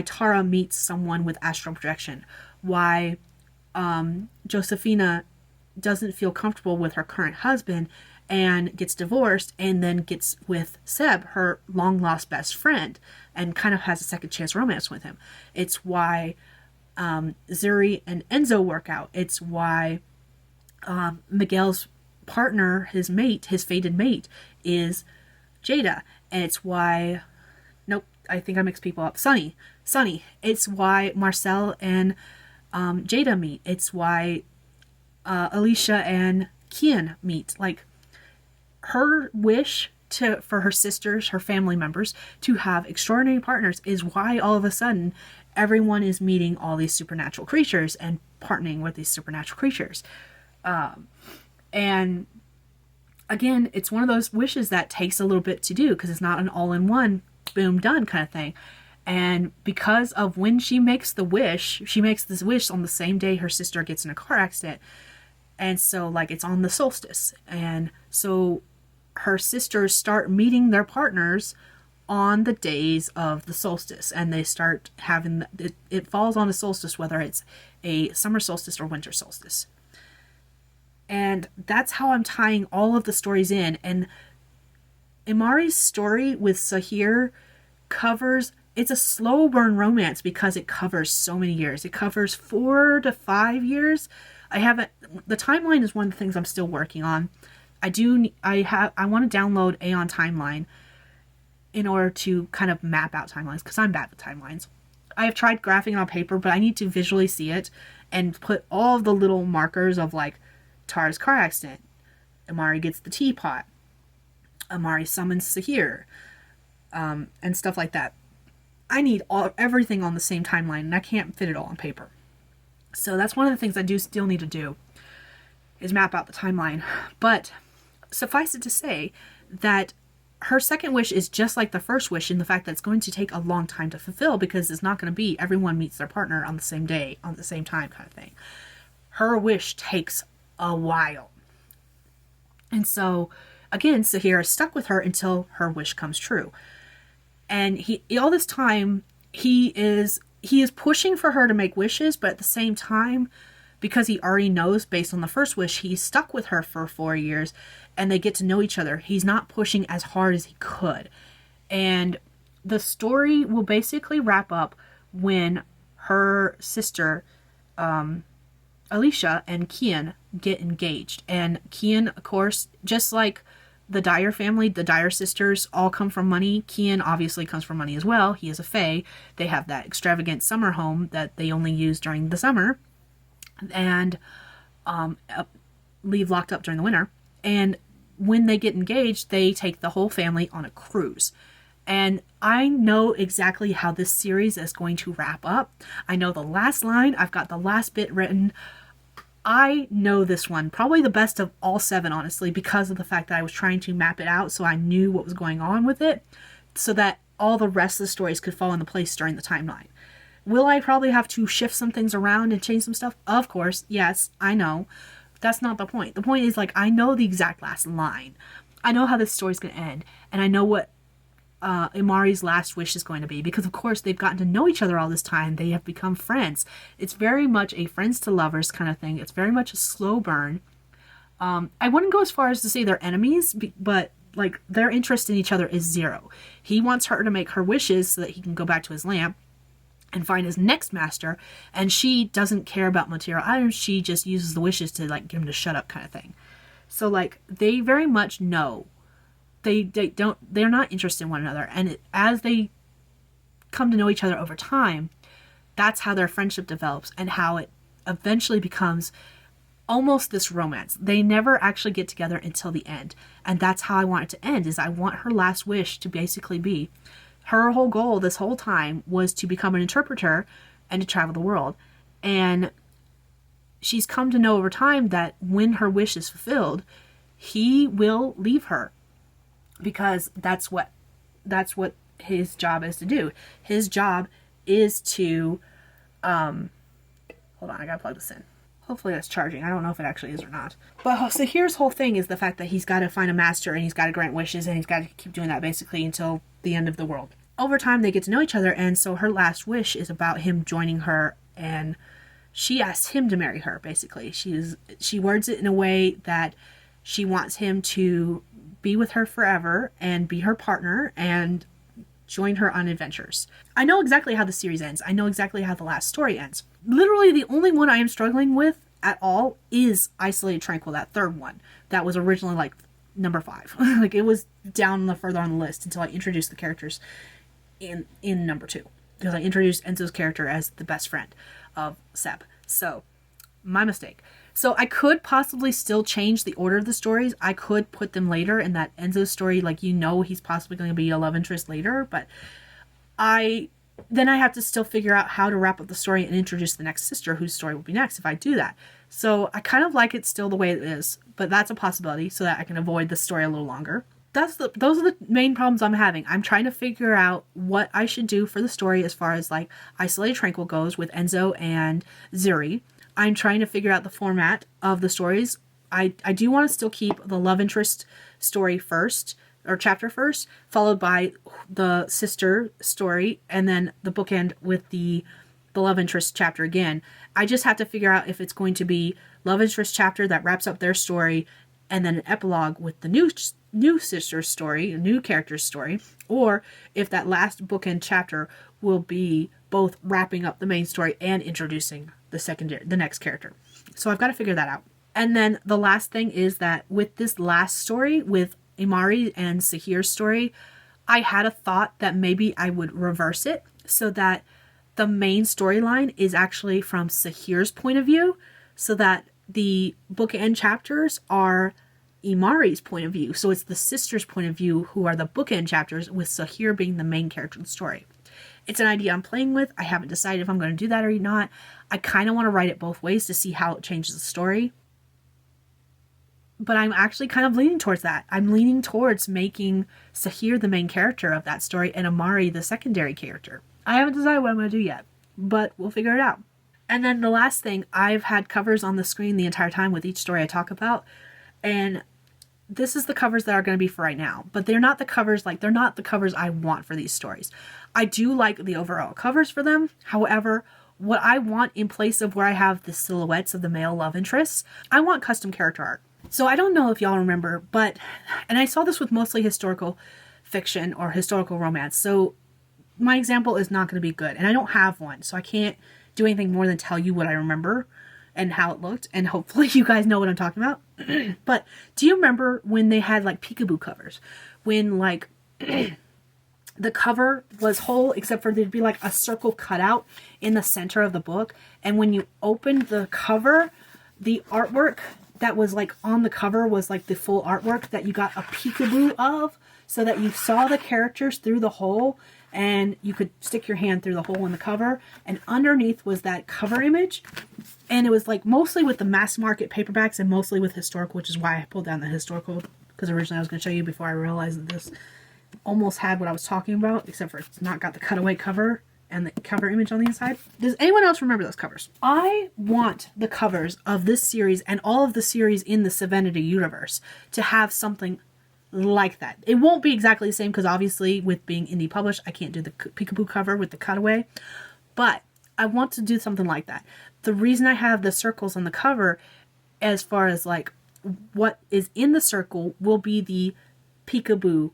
Tara meets someone with astral projection. Why Josephina doesn't feel comfortable with her current husband and gets divorced, and then gets with Seb, her long lost best friend, and kind of has a second chance romance with him. It's why Zuri and Enzo work out. It's why Miguel's partner, his fated mate, is Jada. And it's why, I think I mixed people up. Sunny. It's why Marcel and Jada meet. It's why Alicia and Kian meet. Like, her wish for her sisters, her family members, to have extraordinary partners is why all of a sudden everyone is meeting all these supernatural creatures and partnering with these supernatural creatures. And again, it's one of those wishes that takes a little bit to do, because it's not an all-in-one, boom, done kind of thing. And because of when she makes this wish on the same day her sister gets in a car accident. And so, like, it's on the solstice. And so her sisters start meeting their partners on the days of the solstice. And they start having, it falls on a solstice, whether it's a summer solstice or winter solstice. And that's how I'm tying all of the stories in. And Imari's story with Sahir it's a slow burn romance because it covers so many years. It covers 4 to 5 years. The timeline is one of the things I'm still working on. I want to download Aeon Timeline in order to kind of map out timelines, because I'm bad with timelines. I have tried graphing it on paper, but I need to visually see it and put all of the little markers of, like, Tara's car accident, Imari gets the teapot, Amari summons Sahir, and stuff like that. I need everything on the same timeline, and I can't fit it all on paper. So that's one of the things I do still need to do, is map out the timeline. But suffice it to say that her second wish is just like the first wish in the fact that it's going to take a long time to fulfill, because it's not going to be everyone meets their partner on the same day, on the same time kind of thing. Her wish takes a while. And so, again, Sahir is stuck with her until her wish comes true. And all this time, he is pushing for her to make wishes, but at the same time, because he already knows based on the first wish, he's stuck with her for 4 years and they get to know each other. He's not pushing as hard as he could. And the story will basically wrap up when her sister, Alicia, and Kian get engaged. And Kian, of course, just like the Dyer family, the Dyer sisters all come from money. Kian obviously comes from money as well. He is a fae. They have that extravagant summer home that they only use during the summer, and leave locked up during the winter. And when they get engaged, they take the whole family on a cruise. And I know exactly how this series is going to wrap up. I know the last line. I've got the last bit written. I know this one, probably the best of all 7, honestly, because of the fact that I was trying to map it out so I knew what was going on with it, so that all the rest of the stories could fall into place during the timeline. Will I probably have to shift some things around and change some stuff? Of course, yes, I know. That's not the point. The point is, like, I know the exact last line. I know how this story's going to end, and I know what Imari's last wish is going to be, because of course they've gotten to know each other all this time. They have become friends. It's very much a friends to lovers kind of thing. It's very much a slow burn. I wouldn't go as far as to say they're enemies, but like their interest in each other is 0. He wants her to make her wishes so that he can go back to his lamp and find his next master, and she doesn't care about material items. She just uses the wishes to like get him to shut up kind of thing. So like they very much know. They're not interested in one another. And as they come to know each other over time, that's how their friendship develops and how it eventually becomes almost this romance. They never actually get together until the end. And that's how I want it to end, is I want her last wish to basically be, her whole goal this whole time was to become an interpreter and to travel the world. And she's come to know over time that when her wish is fulfilled, he will leave her. Because that's what his job is to do. His job is to, hold on, I gotta plug this in. Hopefully that's charging. I don't know if it actually is or not. But so here's whole thing is the fact that he's got to find a master, and he's got to grant wishes, and he's got to keep doing that basically until the end of the world. Over time, they get to know each other, and so her last wish is about him joining her, and she asks him to marry her, basically. She words it in a way that she wants him to be with her forever and be her partner and join her on adventures. I know exactly how the series ends. I know exactly how the last story ends. Literally the only one I am struggling with at all is Isolated Tranquil, that third one. That was originally like number 5. Like it was down further on the list until I introduced the characters in number 2. Because I introduced Enzo's character as the best friend of Seb. So, my mistake. So I could possibly still change the order of the stories. I could put them later in that Enzo story, like, you know, he's possibly going to be a love interest later, but then I have to still figure out how to wrap up the story and introduce the next sister whose story will be next if I do that. So I kind of like it still the way it is, but that's a possibility so that I can avoid the story a little longer. Those are the main problems I'm having. I'm trying to figure out what I should do for the story as far as like Isolated Tranquil goes with Enzo and Zuri. I'm trying to figure out the format of the stories. I do want to still keep the love interest story first, or chapter first, followed by the sister story, and then the bookend with the love interest chapter again. I just have to figure out if it's going to be love interest chapter that wraps up their story, and then an epilogue with the new sister's story, a new character's story, or if that last bookend chapter will be both wrapping up the main story and introducing the next character. So I've got to figure that out. And then the last thing is that with this last story, with Imari and Sahir's story, I had a thought that maybe I would reverse it so that the main storyline is actually from Sahir's point of view, so that the bookend chapters are Imari's point of view. So it's the sister's point of view who are the bookend chapters, with Sahir being the main character of the story. It's an idea I'm playing with. I haven't decided if I'm going to do that or not. I kind of want to write it both ways to see how it changes the story. But I'm actually kind of leaning towards that. I'm leaning towards making Sahir the main character of that story and Imari the secondary character. I haven't decided what I'm going to do yet, but we'll figure it out. And then the last thing, I've had covers on the screen the entire time with each story I talk about. And this is the covers that are going to be for right now. But they're not the covers, they're not the covers I want for these stories. I do like the overall covers for them. However, what I want in place of where I have the silhouettes of the male love interests, I want custom character art. So I don't know if y'all remember, and I saw this with mostly historical fiction or historical romance. So my example is not going to be good. And I don't have one. So I can't do anything more than tell you what I remember and how it looked. And hopefully you guys know what I'm talking about. But do you remember when they had peekaboo covers? When the cover was whole except for there'd be a circle cut out in the center of the book. And when you opened the cover, the artwork that was on the cover was the full artwork that you got a peekaboo of, so that you saw the characters through the hole and you could stick your hand through the hole in the cover. And underneath was that cover image. And it was mostly with the mass market paperbacks and mostly with historical, which is why I pulled down the historical, because originally I was going to show you before I realized that this almost had what I was talking about, except for it's not got the cutaway cover and the cover image on the inside. Does anyone else remember those covers? I want the covers of this series and all of the series in the Sevenity universe to have something like that. It won't be exactly the same because obviously with being indie published, I can't do the peekaboo cover with the cutaway, but I want to do something like that. The reason I have the circles on the cover, as far as what is in the circle, will be the peekaboo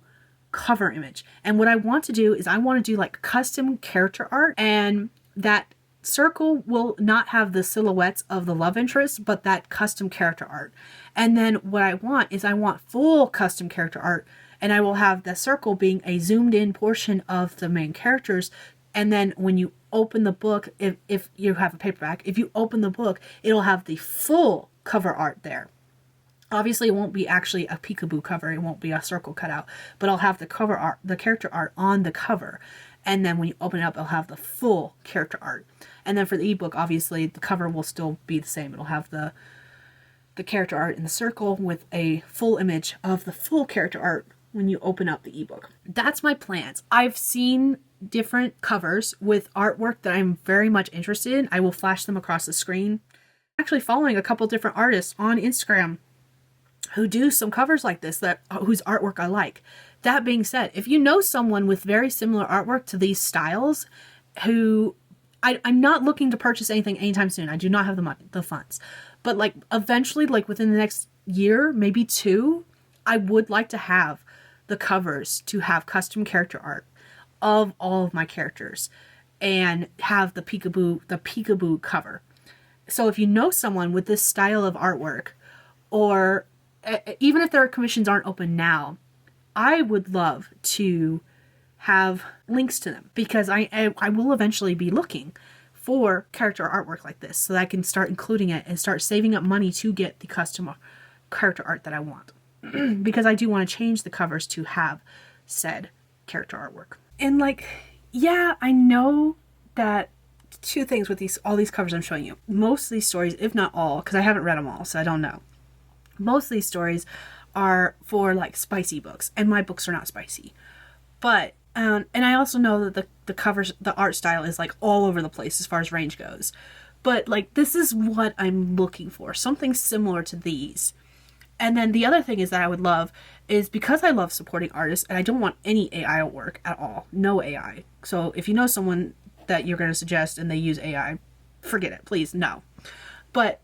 cover image. And what I want to do is I want to do custom character art, and that circle will not have the silhouettes of the love interest, but that custom character art. And then what I want is I want full custom character art, and I will have the circle being a zoomed in portion of the main characters. And then when you open the book, if you have a paperback, if you open the book, it'll have the full cover art there. Obviously, it won't be actually a peekaboo cover. It won't be a circle cutout, but I'll have the cover art, the character art on the cover. And then when you open it up, it'll have the full character art. And then for the ebook, obviously, the cover will still be the same. It'll have the character art in the circle with a full image of the full character art when you open up the ebook. That's my plans. I've seen different covers with artwork that I'm very much interested in. I will flash them across the screen. I'm actually following a couple different artists on Instagram who do some covers like this, whose artwork I like. That being said, if you know someone with very similar artwork to these styles, who I'm not looking to purchase anything anytime soon. I do not have the money, the funds. But eventually, within the next year, maybe 2, I would like to have the covers to have custom character art of all of my characters and have the peekaboo cover. So if you know someone with this style of artwork, or even if their commissions aren't open now, I would love to have links to them, because I will eventually be looking for character artwork like this, so that I can start including it and start saving up money to get the custom character art that I want. Because I do want to change the covers to have said character artwork. And yeah, I know that 2 things with all these covers I'm showing you. Most of these stories, if not all, because I haven't read them all, so I don't know. Most of these stories are for spicy books, and my books are not spicy. But and I also know that the covers, the art style is all over the place as far as range goes. But this is what I'm looking for, something similar to these. And then the other thing is that I would love is, because I love supporting artists and I don't want any AI work at all, no AI. So if you know someone that you're going to suggest and they use AI, forget it, please, no. But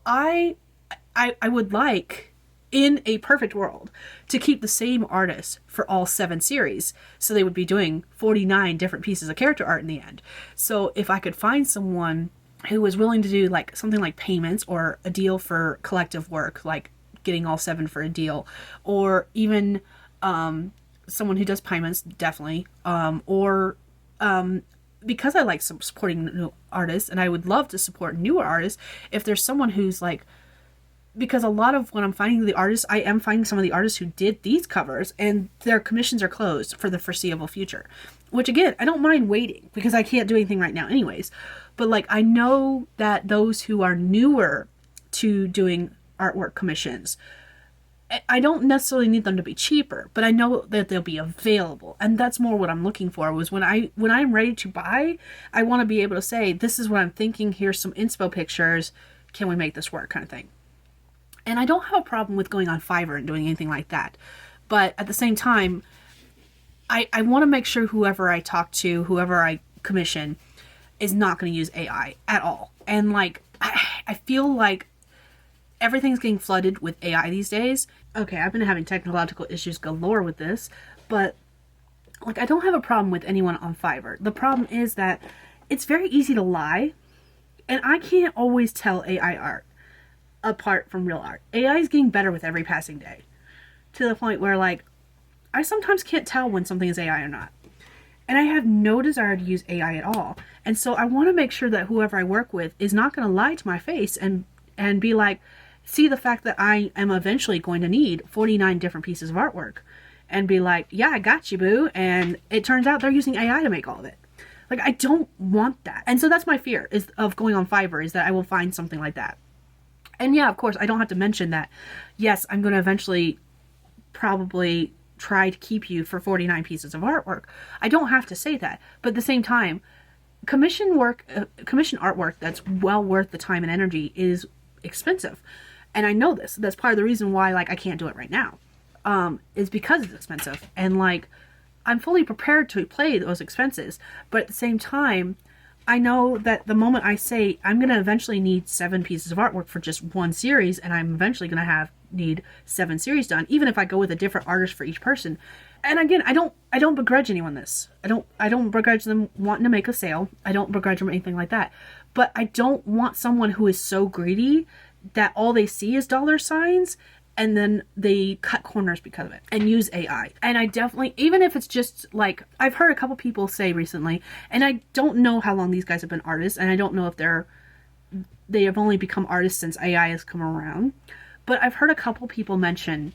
I would like, in a perfect world, to keep the same artist for all 7 series. So they would be doing 49 different pieces of character art in the end. So if I could find someone who was willing to do something like payments, or a deal for collective work, getting all 7 for a deal, or even someone who does payments, definitely, because I like supporting new artists, and I would love to support newer artists, if there's someone who's because a lot of when I'm finding the artists, I am finding some of the artists who did these covers and their commissions are closed for the foreseeable future. Which again, I don't mind waiting because I can't do anything right now anyways. But like, I know that those who are newer to doing artwork commissions, I don't necessarily need them to be cheaper, but I know that they'll be available. And that's more what I'm looking for, was when I'm ready to buy, I want to be able to say, this is what I'm thinking, here's some inspo pictures, can we make this work, kind of thing. And I don't have a problem with going on Fiverr and doing anything like that. But at the same time, I want to make sure whoever I talk to, whoever I commission, is not going to use AI at all. And like, I feel like everything's getting flooded with AI these days. Okay, I've been having technological issues galore with this, but like, I don't have a problem with anyone on Fiverr. The problem is that it's very easy to lie, and I can't always tell AI art apart from real art. AI is getting better with every passing day, to the point where like, I sometimes can't tell when something is AI or not. And I have no desire to use AI at all. And so I want to make sure that whoever I work with is not going to lie to my face and be like, see the fact that I am eventually going to need 49 different pieces of artwork, and be like, yeah, I got you, boo. And it turns out they're using AI to make all of it. Like, I don't want that. And so that's my fear of going on Fiverr, is that I will find something like that. And yeah, of course, I don't have to mention that, yes, I'm going to eventually probably try to keep you for 49 pieces of artwork. I don't have to say that. But at the same time, commission artwork that's well worth the time and energy is expensive. And I know this. That's part of the reason why like I can't do it right now. Is because it's expensive. And like, I'm fully prepared to pay those expenses. But at the same time, I know that the moment I say I'm going to eventually need 7 pieces of artwork for just one series, and I'm eventually going to need 7 series done, even if I go with a different artist for each person. And again, I don't begrudge anyone this. I don't begrudge them wanting to make a sale. I don't begrudge them anything like that. But I don't want someone who is so greedy that all they see is dollar signs, and then they cut corners because of it and use AI. And I definitely, even if it's just like, I've heard a couple people say recently, and I don't know how long these guys have been artists, and I don't know if they have only become artists since AI has come around, but I've heard a couple people mention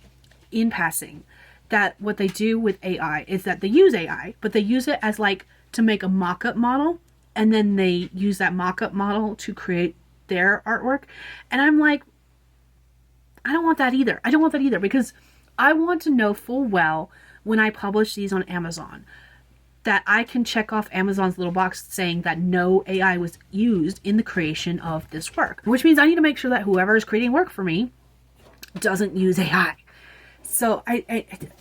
in passing that what they do with AI is that they use AI, but they use it as like to make a mock-up model, and then they use that mock-up model to create their artwork. And I'm like, I don't want that either. I don't want that either, because I want to know full well when I publish these on Amazon that I can check off Amazon's little box saying that no AI was used in the creation of this work, which means I need to make sure that whoever is creating work for me doesn't use AI. So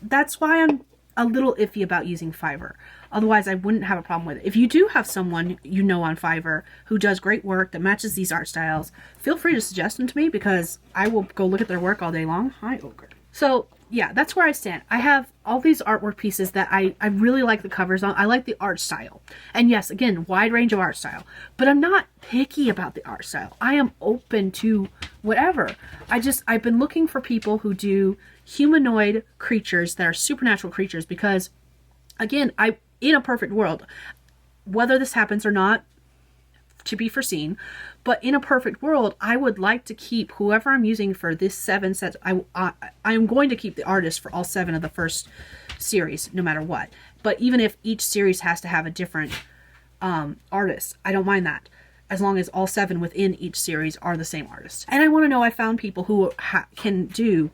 that's why I'm a little iffy about using Fiverr. Otherwise, I wouldn't have a problem with it. If you do have someone you know on Fiverr who does great work that matches these art styles, feel free to suggest them to me, because I will go look at their work all day long. Hi, Ogre. So yeah, that's where I stand. I have all these artwork pieces that I really like the covers on. I like the art style. And yes, again, wide range of art style. But I'm not picky about the art style. I am open to whatever. I've been looking for people who do humanoid creatures that are supernatural creatures, because again, in a perfect world, whether this happens or not, to be foreseen, but in a perfect world, I would like to keep whoever I'm using for this 7 sets. I am going to keep the artist for all 7 of the first series, no matter what. But even if each series has to have a different artist, I don't mind that, as long as all 7 within each series are the same artist. And I want to know I found people who can do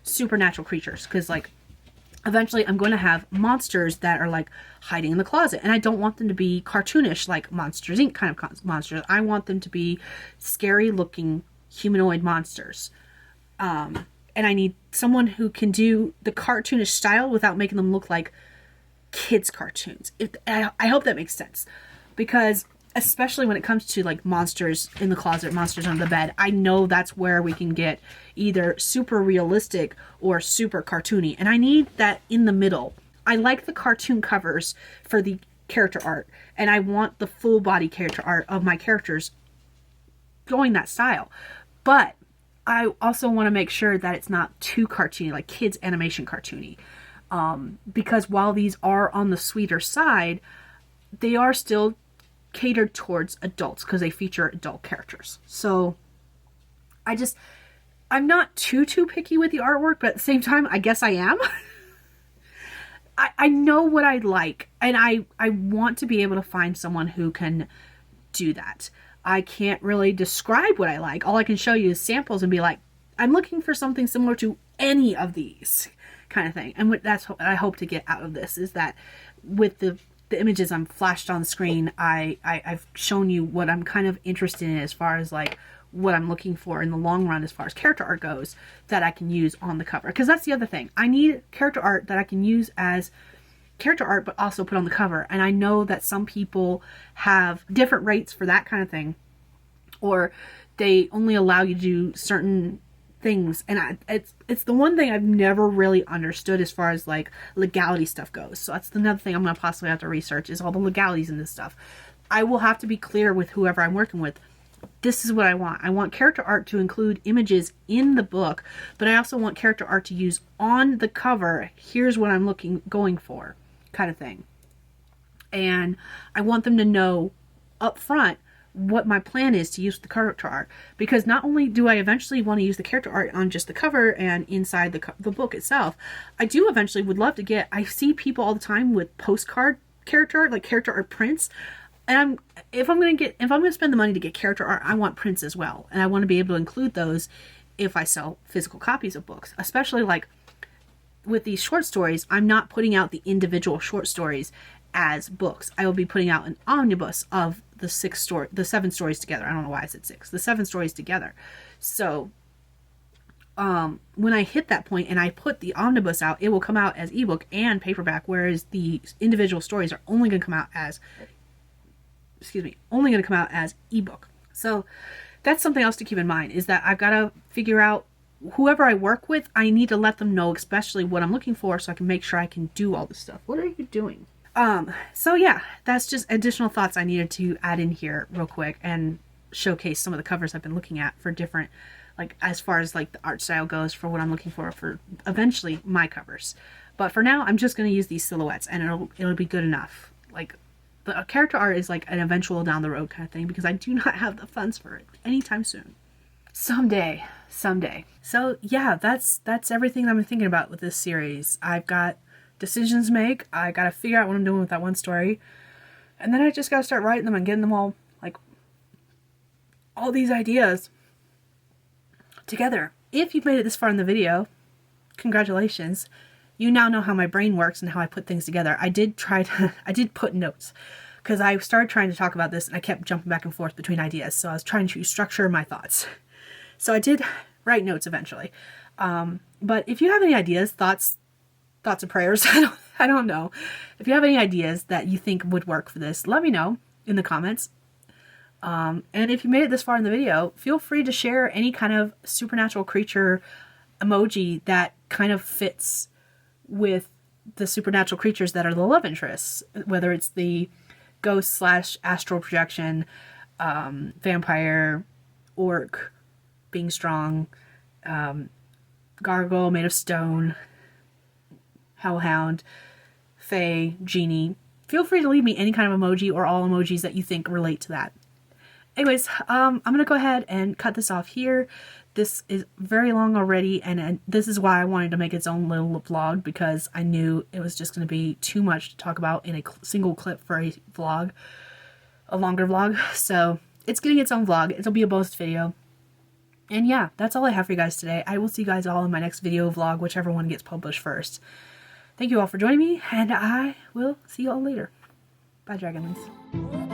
supernatural creatures, because like, eventually I'm going to have monsters that are like hiding in the closet, and I don't want them to be cartoonish like Monsters Inc. kind of monsters. I want them to be scary looking humanoid monsters. And I need someone who can do the cartoonish style without making them look like kids' cartoons. I hope that makes sense, because especially when it comes to like monsters in the closet, monsters under the bed, I know that's where we can get either super realistic or super cartoony. And I need that in the middle. I like the cartoon covers for the character art, and I want the full body character art of my characters going that style. But I also want to make sure that it's not too cartoony, like kids animation cartoony. Because while these are on the sweeter side, they are still catered towards adults because they feature adult characters. So I'm not too picky with the artwork, but at the same time, I guess I am. I know what I like, and I want to be able to find someone who can do that. I can't really describe what I like. All I can show you is samples and be like, I'm looking for something similar to any of these kind of thing. And that's what I hope to get out of this, is that with the images I'm flashed on the screen, I've shown you what I'm kind of interested in as far as like what I'm looking for in the long run as far as character art goes that I can use on the cover. Because that's the other thing. I need character art that I can use as character art but also put on the cover. And I know that some people have different rates for that kind of thing, or they only allow you to do certain things, and it's the one thing I've never really understood as far as like legality stuff goes. So that's another thing I'm gonna possibly have to research, is all the legalities in this stuff. I will have to be clear with whoever I'm working with. This is what I want. I want character art to include images in the book, but I also want character art to use on the cover. Here's what I'm going for, kind of thing. And I want them to know up front what my plan is to use the character art, because not only do I eventually want to use the character art on just the cover and inside the book itself, I do eventually would love to get, I see people all the time with postcard character art, like character art prints, and if I'm going to spend the money to get character art, I want prints as well, and I want to be able to include those if I sell physical copies of books. Especially like with these short stories, I'm not putting out the individual short stories as books. I will be putting out an omnibus of the 7 stories together. I don't know why I said 6. The 7 stories together. So when I hit that point and I put the omnibus out, it will come out as ebook and paperback, whereas the individual stories are only going to come out as ebook. So that's something else to keep in mind, is that I've got to figure out whoever I work with, I need to let them know especially what I'm looking for so I can make sure I can do all this stuff. What are you doing? So yeah, that's just additional thoughts I needed to add in here real quick and showcase some of the covers I've been looking at for different, like as far as like the art style goes for what I'm looking for eventually my covers. But for now, I'm just going to use these silhouettes and it'll be good enough. Like the character art is like an eventual down the road kind of thing, because I do not have the funds for it anytime soon. Someday. So yeah, that's everything I'm thinking about with this series. I've got decisions to make. I gotta figure out what I'm doing with that one story, and then I just gotta start writing them and getting them all these ideas together. If you've made it this far in the video, congratulations. You now know how my brain works and how I put things together. I did put notes, because I started trying to talk about this and I kept jumping back and forth between ideas, so I was trying to structure my thoughts. So I did write notes eventually. But if you have any ideas, thoughts and prayers, I don't know. If you have any ideas that you think would work for this, let me know in the comments. And if you made it this far in the video, feel free to share any kind of supernatural creature emoji that kind of fits with the supernatural creatures that are the love interests, whether it's the ghost / astral projection, vampire, orc, being strong, gargoyle made of stone, hellhound, fae, genie. Feel free to leave me any kind of emoji or all emojis that you think relate to that. Anyways, I'm going to go ahead and cut this off here. This is very long already, and this is why I wanted to make its own little vlog, because I knew it was just going to be too much to talk about in a single clip for a vlog, a longer vlog. So it's getting its own vlog. It'll be a bonus video. And yeah, that's all I have for you guys today. I will see you guys all in my next video vlog, whichever one gets published first. Thank you all for joining me, and I will see you all later. Bye, Dragonlings.